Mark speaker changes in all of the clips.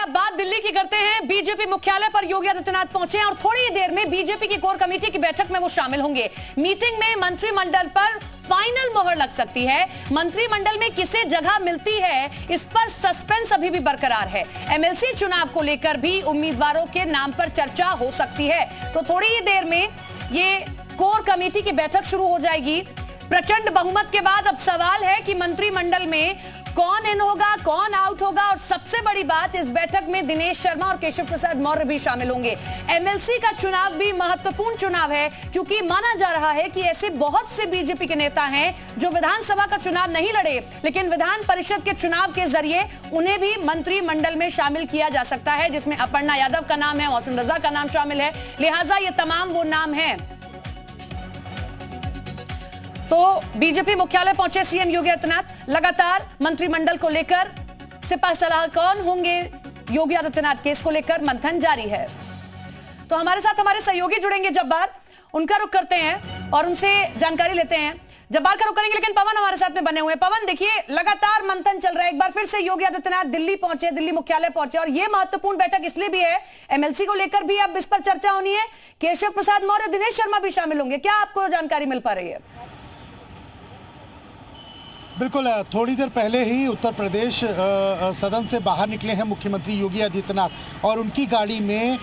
Speaker 1: अब बात दिल्ली की करते हैं। बीजेपी मुख्यालय पर योगी आदित्यनाथ पहुंचे हैं और थोड़ी ही देर में बीजेपी की कोर कमेटी की बैठक में वो शामिल होंगे। मीटिंग में मंत्रिमंडल पर फाइनल मोहर लग सकती है। मंत्रिमंडल में किसे जगह मिलती है, इस पर सस्पेंस अभी भी बरकरार है। एमएलसी चुनाव को लेकर भी उम्मीदवारों के नाम पर चर्चा हो सकती है। तो थोड़ी ही देर में ये कोर कमेटी की बैठक शुरू हो जाएगी। प्रचंड बहुमत के बाद अब सवाल है कि मंत्रिमंडल में कौन इन होगा, कौन आउट होगा। और सबसे बड़ी बात, इस बैठक में दिनेश शर्मा और केशव प्रसाद मौर्य भी शामिल होंगे। एमएलसी का चुनाव भी महत्वपूर्ण चुनाव है, क्योंकि माना जा रहा है कि ऐसे बहुत से बीजेपी के नेता हैं जो विधानसभा का चुनाव नहीं लड़े, लेकिन विधान परिषद के चुनाव के जरिए उन्हें भी मंत्रिमंडल में शामिल किया जा सकता है, जिसमें अपर्णा यादव का नाम है, मोहसिन रजा का नाम शामिल है। लिहाजा ये तमाम वो नाम है। तो बीजेपी मुख्यालय पहुंचे सीएम योगी आदित्यनाथ। लगातार मंत्रिमंडल को लेकर सिपा सलाह कौन होंगे योगी आदित्यनाथ के, इसको लेकर मंथन जारी है। तो हमारे साथ हमारे सहयोगी जुड़ेंगे जब्बार, उनका रुख करते हैं और उनसे जानकारी लेते हैं। जब्बार का रुख करेंगे, लेकिन पवन हमारे साथ में बने हुए हैं। पवन, देखिए लगातार मंथन चल रहा है। एक बार फिर से योगी आदित्यनाथ दिल्ली पहुंचे, दिल्ली मुख्यालय पहुंचे, और यह महत्वपूर्ण बैठक इसलिए भी है, एमएलसी को लेकर भी अब इस पर चर्चा होनी है। केशव प्रसाद मौर्य, दिनेश शर्मा भी शामिल होंगे। क्या आपको जानकारी मिल पा रही है?
Speaker 2: बिल्कुल, थोड़ी देर पहले ही उत्तर प्रदेश सदन से बाहर निकले हैं मुख्यमंत्री योगी आदित्यनाथ, और उनकी गाड़ी में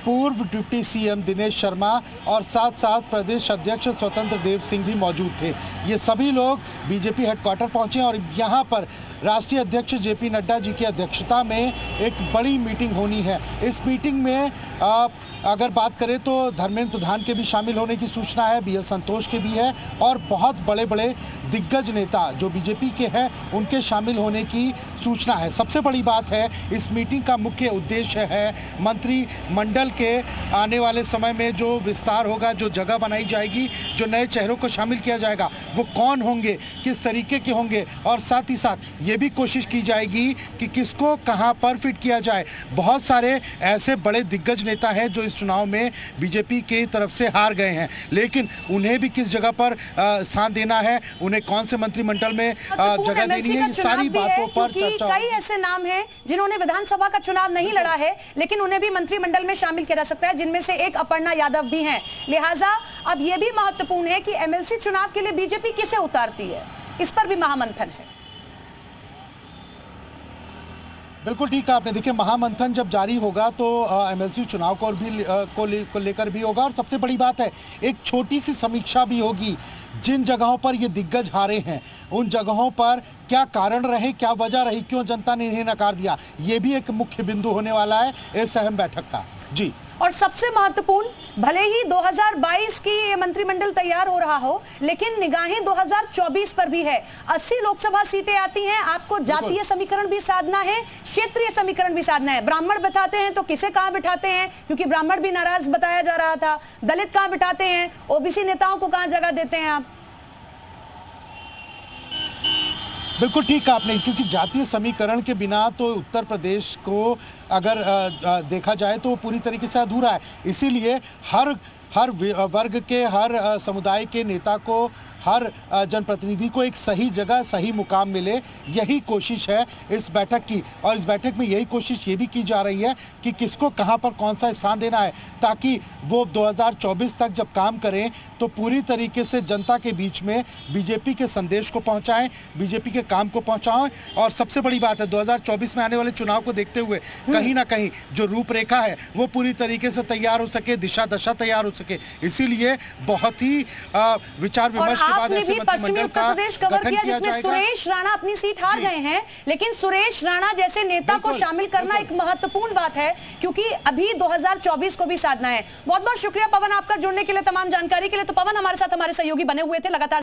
Speaker 2: पूर्व डिप्टी सीएम दिनेश शर्मा और साथ साथ प्रदेश अध्यक्ष स्वतंत्र देव सिंह भी मौजूद थे। ये सभी लोग बीजेपी हेडक्वार्टर पहुंचे और यहाँ पर राष्ट्रीय अध्यक्ष जेपी नड्डा जी की अध्यक्षता में एक बड़ी मीटिंग होनी है। इस मीटिंग में अगर बात करें तो धर्मेंद्र प्रधान के भी शामिल होने की सूचना है, बीएल संतोष के भी है, और बहुत बड़े बड़े दिग्गज नेता जो बीजेपी के हैं उनके शामिल होने की सूचना है। सबसे बड़ी बात है, इस मीटिंग का मुख्य उद्देश्य है मंत्रिमंडल के आने वाले समय में जो विस्तार होगा, जो जगह बनाई जाएगी, जो नए चेहरों को शामिल किया जाएगा, वो कौन होंगे, किस तरीके के होंगे, और साथ ही साथ ये भी कोशिश की जाएगी कि किसको कहां पर फिट किया जाए। बहुत सारे ऐसे बड़े दिग्गज नेता हैं जो इस चुनाव में बीजेपी की तरफ से हार गए हैं, लेकिन उन्हें भी किस जगह पर स्थान देना है, उन्हें कौन से मंत्रिमंडल में जगह देनी है, ये सारी बातों पर चर्चा।
Speaker 1: कई ऐसे नाम हैं जिन्होंने विधानसभा का चुनाव नहीं लड़ा है, लेकिन उन्हें भी मंत्रिमंडल में शामिल किया जा सकता है, जिनमें से एक अपर्णा यादव भी हैं। लिहाजा अब यह भी महत्वपूर्ण है कि एमएलसी चुनाव के लिए बीजेपी किसे उतारती है, इस पर भी महामंथन है।
Speaker 2: बिल्कुल ठीक है आपने। देखिए, महामंथन जब जारी होगा तो एमएलसी चुनाव को लेकर भी होगा, और सबसे बड़ी बात है, एक छोटी सी समीक्षा भी होगी। जिन जगहों पर ये दिग्गज हारे हैं उन जगहों पर क्या कारण रहे, क्या वजह रही, क्यों जनता ने इन्हें नकार दिया, ये भी एक मुख्य बिंदु होने वाला है इस अहम बैठक का। जी,
Speaker 1: और सबसे महत्वपूर्ण, भले ही 2022 की ये मंत्रिमंडल तैयार हो रहा हो, लेकिन निगाहें 2024 पर भी है। 80 लोकसभा सीटें आती हैं, आपको जातीय समीकरण भी साधना है, क्षेत्रीय समीकरण भी साधना है। ब्राह्मण बिठाते हैं तो किसे कहां बिठाते हैं, क्योंकि ब्राह्मण भी नाराज बताया जा रहा था। दलित कहां बिठाते हैं, ओबीसी नेताओं को कहां जगह देते हैं आप?
Speaker 2: बिल्कुल ठीक कहा आपने, क्योंकि जातीय समीकरण के बिना तो उत्तर प्रदेश को अगर देखा जाए तो पूरी तरीके से अधूरा है। इसीलिए हर वर्ग के, हर समुदाय के नेता को, हर जनप्रतिनिधि को एक सही जगह, सही मुकाम मिले, यही कोशिश है इस बैठक की। और इस बैठक में यही कोशिश ये भी की जा रही है कि किसको कहां पर कौन सा स्थान देना है, ताकि वो 2024 तक जब काम करें तो पूरी तरीके से जनता के बीच में बीजेपी के संदेश को पहुंचाएं, बीजेपी के काम को पहुंचाएं। और सबसे बड़ी बात है, 2024 में आने वाले चुनाव को देखते हुए कहीं ना कहीं जो रूपरेखा है वो पूरी तरीके से तैयार हो सके, दिशा दशा तैयार हो सके। इसीलिए बहुत ही विचार विमर्श
Speaker 1: आपने भी पश्चिमी उत्तर प्रदेश कवर किया, जिसमें सुरेश राणा अपनी सीट हार गए हैं, लेकिन सुरेश राणा जैसे नेता को शामिल करना एक महत्वपूर्ण बात है, क्योंकि अभी 2024 को भी साधना है। बहुत बहुत शुक्रिया पवन आपका जुड़ने के लिए, तमाम जानकारी के लिए। तो पवन हमारे साथ हमारे सहयोगी बने हुए थे लगातार।